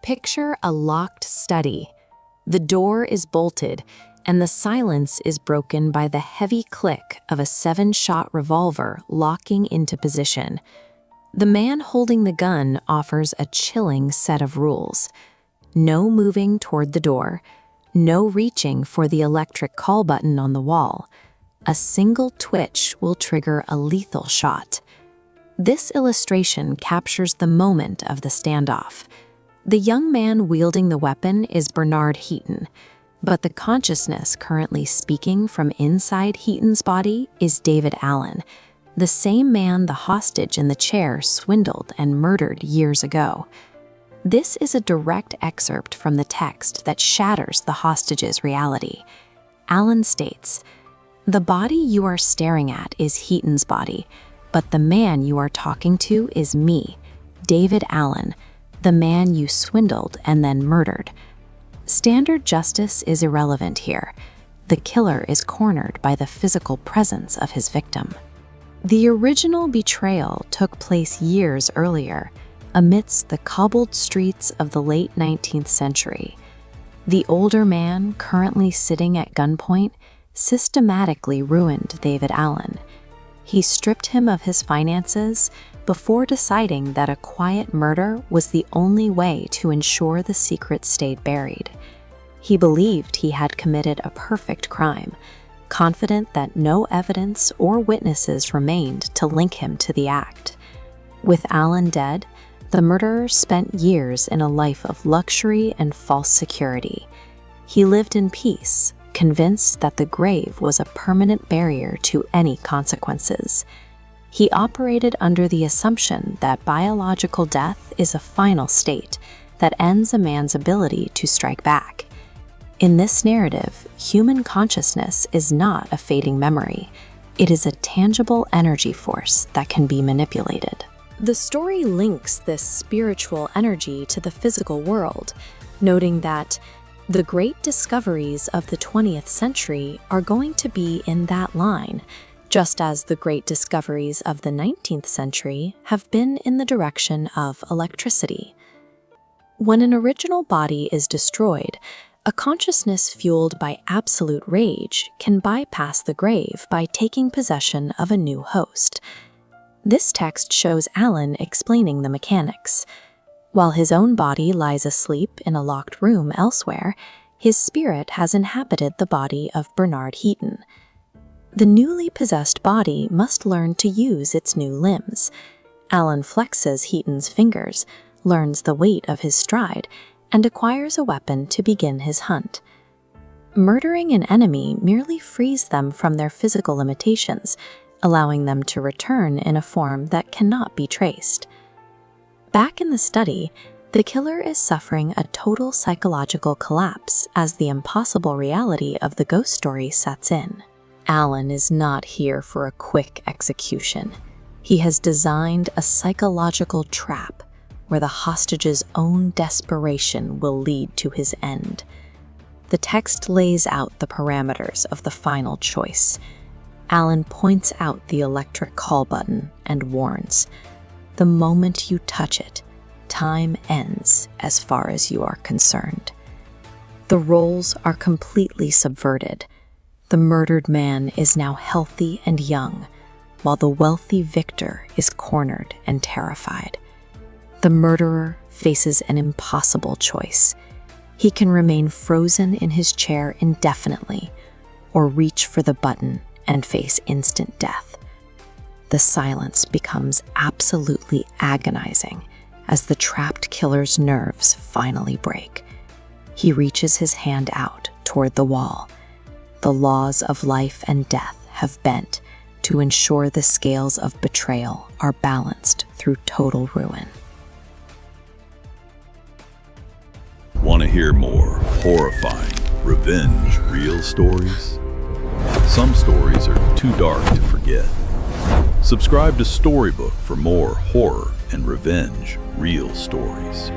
Picture a locked study. The door is bolted, and the silence is broken by the heavy click of a 7-shot revolver locking into position. The man holding the gun offers a chilling set of rules. No moving toward the door, no reaching for the electric call button on the wall. A single twitch will trigger a lethal shot. This illustration captures the moment of the standoff. The young man wielding the weapon is Bernard Heaton, but the consciousness currently speaking from inside Heaton's body is David Allen, the same man the hostage in the chair swindled and murdered years ago. This is a direct excerpt from the text that shatters the hostage's reality. Allen states, "The body you are staring at is Heaton's body, but the man you are talking to is me, David Allen, the man you swindled and then murdered." Standard justice is irrelevant here. The killer is cornered by the physical presence of his victim. The original betrayal took place years earlier, amidst the cobbled streets of the late 19th century. The older man, currently sitting at gunpoint, systematically ruined David Allen. He stripped him of his finances before deciding that a quiet murder was the only way to ensure the secret stayed buried. He believed he had committed a perfect crime, confident that no evidence or witnesses remained to link him to the act. With Allen dead, the murderer spent years in a life of luxury and false security. He lived in peace, convinced that the grave was a permanent barrier to any consequences. He operated under the assumption that biological death is a final state that ends a man's ability to strike back. In this narrative, human consciousness is not a fading memory. It is a tangible energy force that can be manipulated. The story links this spiritual energy to the physical world, noting that the great discoveries of the 20th century are going to be in that line, just as the great discoveries of the 19th century have been in the direction of electricity. When an original body is destroyed, a consciousness fueled by absolute rage can bypass the grave by taking possession of a new host. This text shows Allen explaining the mechanics. While his own body lies asleep in a locked room elsewhere, his spirit has inhabited the body of Bernard Heaton. The newly possessed body must learn to use its new limbs. Allen flexes Heaton's fingers, learns the weight of his stride, and acquires a weapon to begin his hunt. Murdering an enemy merely frees them from their physical limitations, allowing them to return in a form that cannot be traced. Back in the study, the killer is suffering a total psychological collapse as the impossible reality of the ghost story sets in. Allen is not here for a quick execution. He has designed a psychological trap where the hostage's own desperation will lead to his end. The text lays out the parameters of the final choice. Allen points out the electric call button and warns, "The moment you touch it, time ends as far as you are concerned." The roles are completely subverted. The murdered man is now healthy and young, while the wealthy victor is cornered and terrified. The murderer faces an impossible choice. He can remain frozen in his chair indefinitely, or reach for the button and face instant death. The silence becomes absolutely agonizing as the trapped killer's nerves finally break. He reaches his hand out toward the wall. The laws of life and death have bent to ensure the scales of betrayal are balanced through total ruin. Want to hear more horrifying revenge real stories? Some stories are too dark to forget. Subscribe to Storybook for more horror and revenge real stories.